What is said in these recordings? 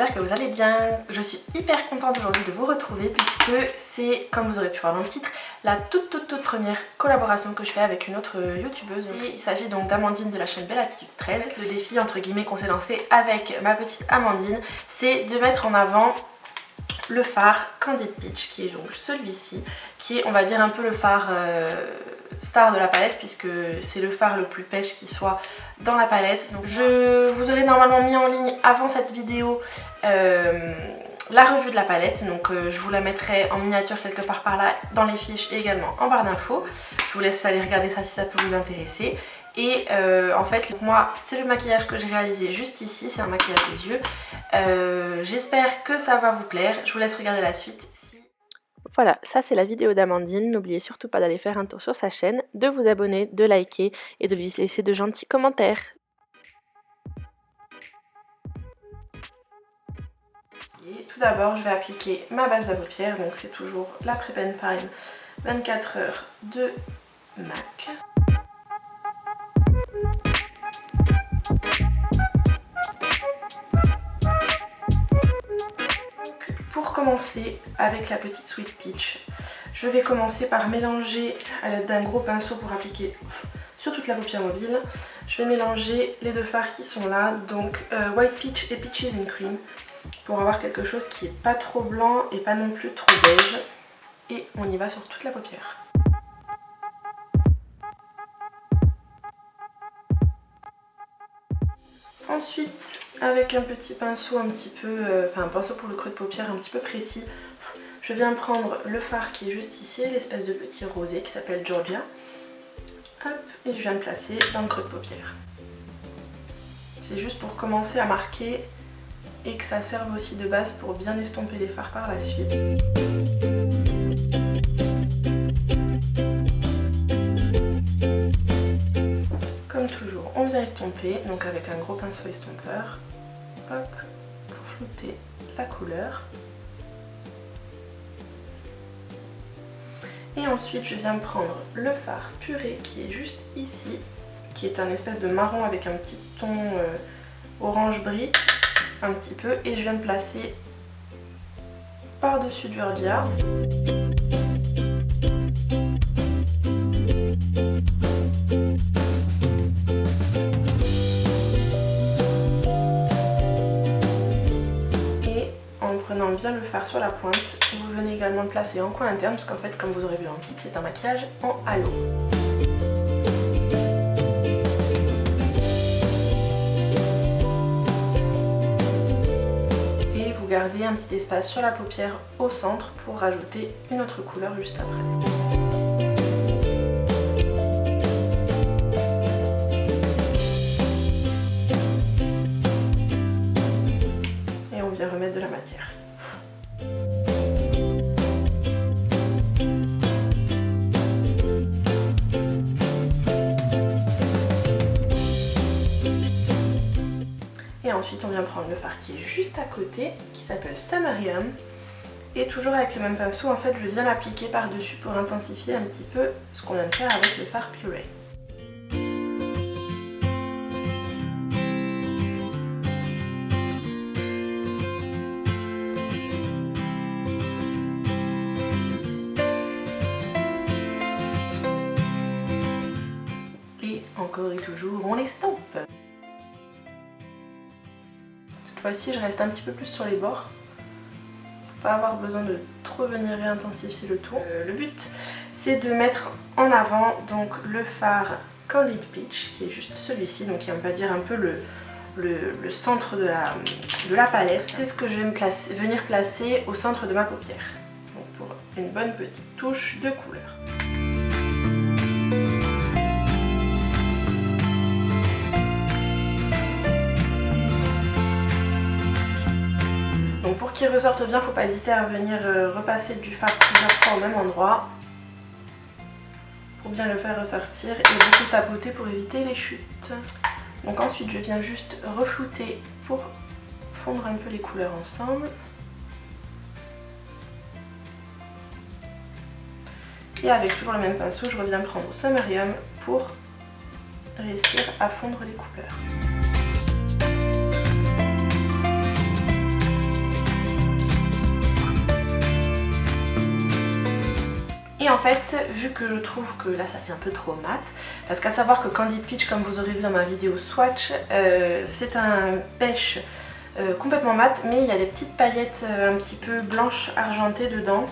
j'espère que vous allez bien. Je suis hyper contente aujourd'hui de vous retrouver puisque c'est, comme vous aurez pu voir dans le titre, la toute première collaboration que je fais avec une autre youtubeuse. Il s'agit donc d'Amandine de la chaîne Belle Attitude 13. Le défi entre guillemets qu'on s'est lancé avec ma petite Amandine, c'est de mettre en avant le fard Candid Peach, qui est donc celui-ci, qui est on va dire un peu le fard star de la palette puisque c'est le fard le plus pêche qui soit dans la palette. Donc je vous aurais normalement mis en ligne avant cette vidéo la revue de la palette, donc je vous la mettrai en miniature quelque part par là dans les fiches et également en barre d'infos. Je vous laisse aller regarder ça si ça peut vous intéresser. Et en fait moi c'est le maquillage que j'ai réalisé juste ici, c'est un maquillage des yeux. J'espère que ça va vous plaire, je vous laisse regarder la suite. Voilà, ça c'est la vidéo d'Amandine. N'oubliez surtout pas d'aller faire un tour sur sa chaîne, de vous abonner, de liker et de lui laisser de gentils commentaires. Et tout d'abord, je vais appliquer ma base à paupières, donc c'est toujours la Prep and Prime 24 heures de MAC. Pour commencer avec la petite Sweet Peach, je vais commencer par mélanger à l'aide d'un gros pinceau pour appliquer sur toute la paupière mobile. Je vais mélanger les deux fards qui sont là, donc White Peach et Peaches and Cream, pour avoir quelque chose qui est pas trop blanc et pas non plus trop beige. Et on y va sur toute la paupière. Ensuite, avec un petit pinceau un petit peu, un pinceau pour le creux de paupière un petit peu précis, je viens prendre le fard qui est juste ici, l'espèce de petit rosé qui s'appelle Georgia. Hop, et je viens le placer dans le creux de paupière. C'est juste pour commencer à marquer et que ça serve aussi de base pour bien estomper les fards par la suite. Comme toujours, on vient estomper, donc avec un gros pinceau estompeur, hop, pour flouter la couleur. Et ensuite, je viens prendre le fard purée qui est juste ici, qui est un espèce de marron avec un petit ton orange brie, un petit peu, et je viens de placer par-dessus Georgia. Prenant bien le fard sur la pointe, vous venez également le placer en coin interne parce qu'en fait, comme vous aurez vu dans le titre, c'est un maquillage en halo. Et vous gardez un petit espace sur la paupière au centre pour rajouter une autre couleur juste après. Et on vient remettre de la matière. Et ensuite on vient prendre le fard qui est juste à côté, qui s'appelle Summerium. Et toujours avec le même pinceau, en fait je viens l'appliquer par-dessus pour intensifier un petit peu ce qu'on vient de faire avec le fard purée. Et encore et toujours, on l'estompe. Cette fois-ci, je reste un petit peu plus sur les bords pour pas avoir besoin de trop venir réintensifier le tout. Le but, c'est de mettre en avant donc le fard Candid Peach, qui est juste celui-ci, donc qui est on va dire un peu le centre de la palette. C'est ce que je vais venir placer au centre de ma paupière, donc pour une bonne petite touche de couleur. Donc pour qu'il ressorte bien, faut pas hésiter à venir repasser du fard plusieurs fois au même endroit pour bien le faire ressortir et beaucoup tapoter pour éviter les chutes. Donc ensuite je viens juste reflouter pour fondre un peu les couleurs ensemble. Et avec toujours le même pinceau, je reviens prendre Summerium pour réussir à fondre les couleurs. Et en fait, vu que je trouve que là ça fait un peu trop mat, parce qu'à savoir que Candid Peach, comme vous aurez vu dans ma vidéo swatch, c'est un pêche complètement mat, mais il y a des petites paillettes un petit peu blanches argentées dedans,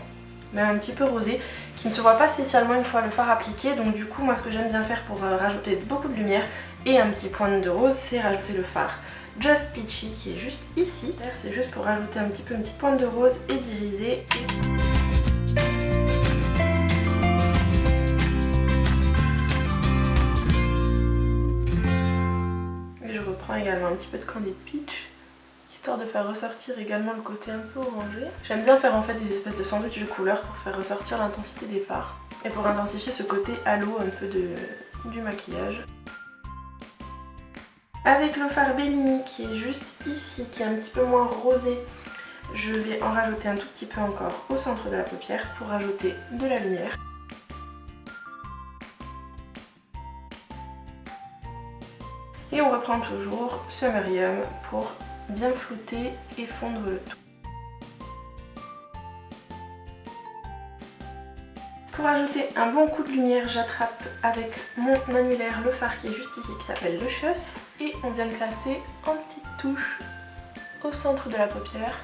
même un petit peu rosées, qui ne se voient pas spécialement une fois le fard appliqué. Donc du coup, moi ce que j'aime bien faire pour rajouter beaucoup de lumière et un petit point de rose, c'est rajouter le fard Just Peachy qui est juste ici. C'est juste pour rajouter un petit peu une petite pointe de rose et d'iriser. Et je reprends également un petit peu de Candid Peach, histoire de faire ressortir également le côté un peu orangé. J'aime bien faire en fait des espèces de sandwichs de couleurs pour faire ressortir l'intensité des fards et pour intensifier ce côté halo un peu du maquillage. Avec le fard Bellini qui est juste ici, qui est un petit peu moins rosé, je vais en rajouter un tout petit peu encore au centre de la paupière pour rajouter de la lumière. Et on reprend toujours Summerium pour bien flouter et fondre le tout. Pour ajouter un bon coup de lumière, j'attrape avec mon annulaire le fard qui est juste ici, qui s'appelle Luscious, et on vient le placer en petite touche au centre de la paupière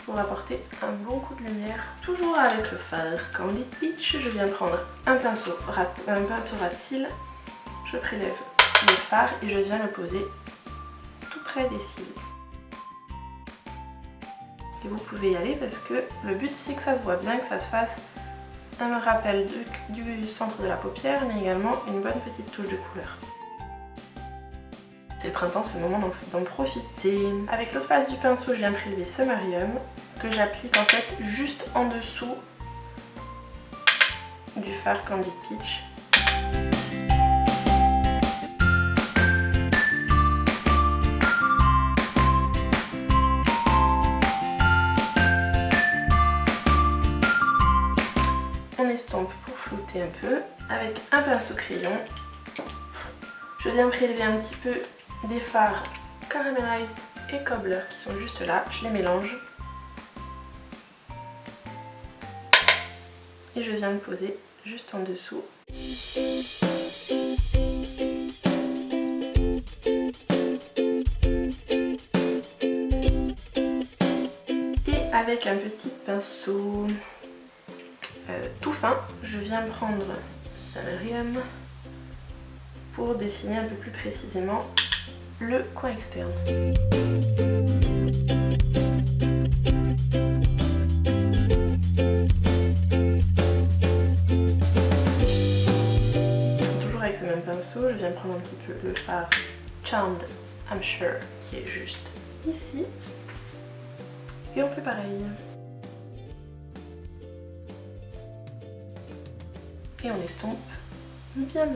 pour apporter un bon coup de lumière. Toujours avec le fard Candid Peach, je viens prendre un pinceau rat de cils, je prélève le fard et je viens le poser tout près des cils. Et vous pouvez y aller parce que le but c'est que ça se voit bien, que ça se fasse un rappel du centre de la paupière, mais également une bonne petite touche de couleur. C'est le printemps, c'est le moment d'en profiter. Avec l'autre face du pinceau, je viens prélever Summerium que j'applique en fait juste en dessous du fard Candid Peach. On estompe pour flouter un peu avec un pinceau crayon. Je viens prélever un petit peu des fards Caramelized et Cobbler qui sont juste là, je les mélange et je viens le poser juste en dessous. Et avec un petit pinceau tout fin, je viens prendre Summerium pour dessiner un peu plus précisément le coin externe. Toujours avec ce même pinceau, je viens prendre un petit peu le fard Charmed I'm Sure qui est juste ici et on fait pareil. Et on estompe bien.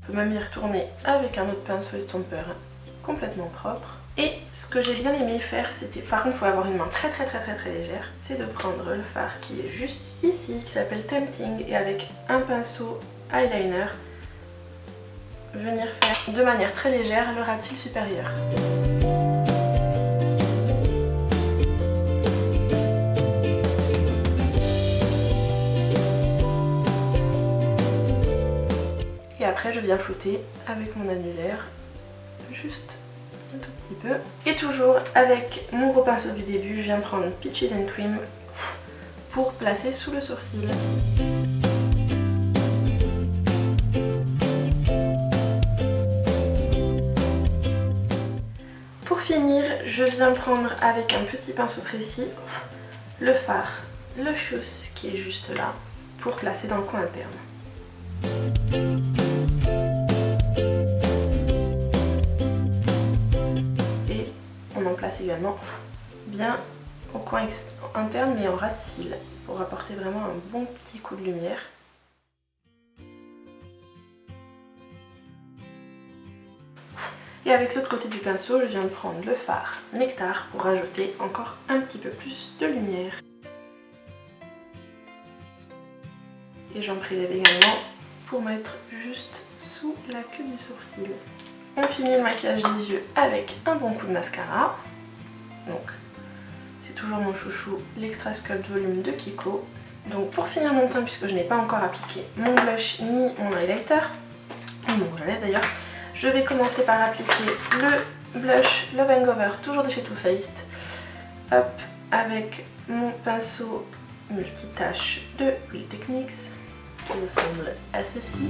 On peut même y retourner avec un autre pinceau estompeur complètement propre. Et ce que j'ai bien aimé faire, c'était, par contre il faut avoir une main très légère, c'est de prendre le fard qui est juste ici, qui s'appelle Tempting, et avec un pinceau eyeliner, venir faire de manière très légère le ras de cils supérieur. Et après je viens flouter avec mon annulaire, juste un tout petit peu. Et toujours avec mon gros pinceau du début, je viens prendre Peaches and Cream pour placer sous le sourcil. Pour finir, je viens prendre avec un petit pinceau précis le fard Luscious qui est juste là pour placer dans le coin interne. On en place également bien au coin interne mais en ras de cils pour apporter vraiment un bon petit coup de lumière. Et avec l'autre côté du pinceau, je viens de prendre le fard Nectar pour rajouter encore un petit peu plus de lumière. Et j'en prélève également pour mettre juste sous la queue du sourcil. On finit le maquillage des yeux avec un bon coup de mascara. Donc c'est toujours mon chouchou, l'Extra Sculpt Volume de Kiko. Donc pour finir mon teint, puisque je n'ai pas encore appliqué mon blush ni mon highlighter, ni mon rouge à lèvres d'ailleurs, je vais commencer par appliquer le blush Love Hangover, toujours de chez Too Faced. Hop, avec mon pinceau multitâche de Real Techniques, qui ressemble à ceci.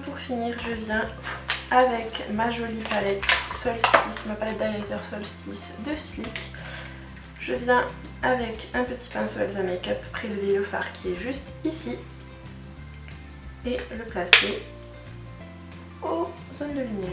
Pour finir, je viens avec ma jolie palette Solstice, ma palette d'highlighter Solstice de Sleek. Je viens avec un petit pinceau Elsa Makeup prélever le fard qui est juste ici et le placer aux zones de lumière.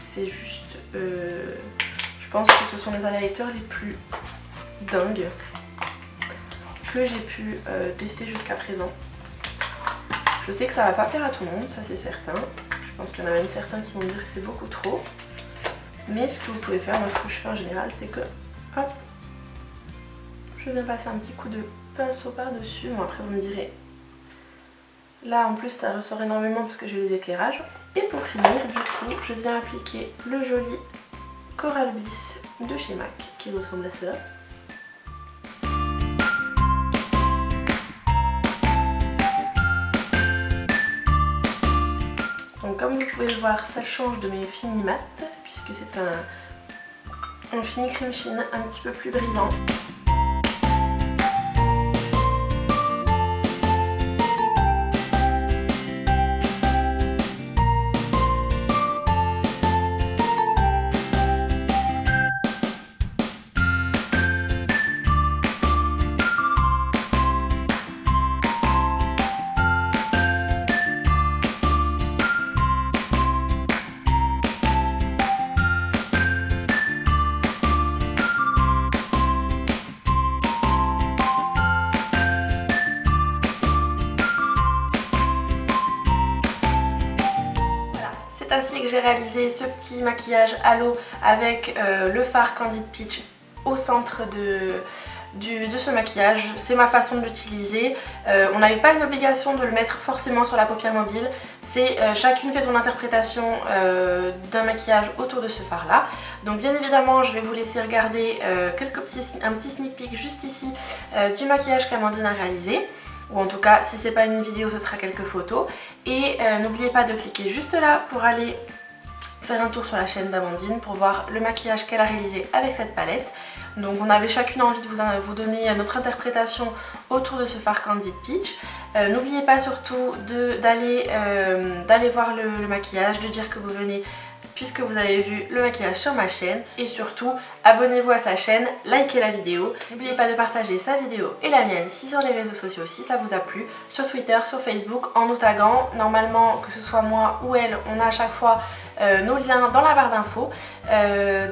C'est juste, je pense que ce sont les highlighters les plus dingues que j'ai pu tester jusqu'à présent. Je sais que ça va pas plaire à tout le monde, ça c'est certain. Je pense qu'il y en a même certains qui vont dire que c'est beaucoup trop. Mais ce que vous pouvez faire, moi ce que je fais en général, c'est que hop, je viens passer un petit coup de pinceau par-dessus. Bon après vous me direz, là en plus ça ressort énormément parce que j'ai les éclairages. Et pour finir, du coup, je viens appliquer le joli Coral Bliss de chez MAC qui ressemble à cela. Donc comme vous pouvez le voir, ça change de mes finis mat puisque c'est un fini cream sheen un petit peu plus brillant. C'est ainsi que j'ai réalisé ce petit maquillage à l'eau avec le fard Candid Peach au centre de ce maquillage. C'est ma façon de l'utiliser. On n'avait pas une obligation de le mettre forcément sur la paupière mobile. C'est chacune fait son interprétation d'un maquillage autour de ce fard là. Donc bien évidemment je vais vous laisser regarder un petit sneak peek juste ici du maquillage qu'Amandine a réalisé. Ou en tout cas, si c'est pas une vidéo, ce sera quelques photos. Et n'oubliez pas de cliquer juste là pour aller faire un tour sur la chaîne d'Amandine pour voir le maquillage qu'elle a réalisé avec cette palette. Donc on avait chacune envie de vous donner notre interprétation autour de ce fard Candid Peach. N'oubliez pas surtout d'aller voir le maquillage, de dire que vous venez puisque vous avez vu le maquillage sur ma chaîne. Et surtout, abonnez-vous à sa chaîne, likez la vidéo. N'oubliez pas de partager sa vidéo et la mienne si sur les réseaux sociaux si ça vous a plu. Sur Twitter, sur Facebook, en nous taguant. Normalement, que ce soit moi ou elle, on a à chaque fois nos liens dans la barre d'infos.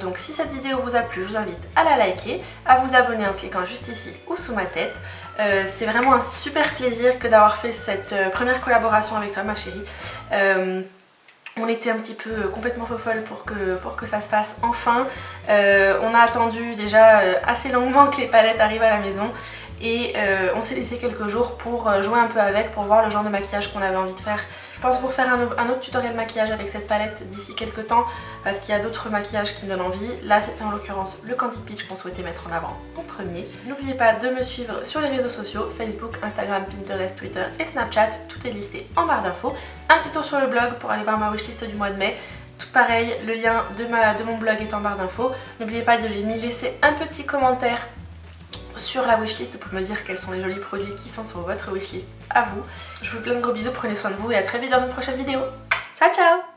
Donc si cette vidéo vous a plu, je vous invite à la liker, à vous abonner en cliquant juste ici ou sous ma tête. C'est vraiment un super plaisir que d'avoir fait cette première collaboration avec toi ma chérie. On était un petit peu complètement folle pour que ça se passe enfin. On a attendu déjà assez longuement que les palettes arrivent à la maison. Et on s'est laissé quelques jours pour jouer un peu avec, pour voir le genre de maquillage qu'on avait envie de faire. Je pense vous refaire un autre tutoriel maquillage avec cette palette d'ici quelques temps parce qu'il y a d'autres maquillages qui me donnent envie. Là c'était en l'occurrence le Candid Peach qu'on souhaitait mettre en avant en premier. N'oubliez pas de me suivre sur les réseaux sociaux, Facebook, Instagram, Pinterest, Twitter et Snapchat. Tout est listé en barre d'infos. Un petit tour sur le blog pour aller voir ma wishlist du mois de mai. Tout pareil, le lien de mon blog est en barre d'infos. N'oubliez pas de m'y laisser un petit commentaire sur la wishlist pour me dire quels sont les jolis produits qui sont sur votre wishlist à vous. Je vous fais plein de gros bisous, prenez soin de vous et à très vite dans une prochaine vidéo. Ciao ciao!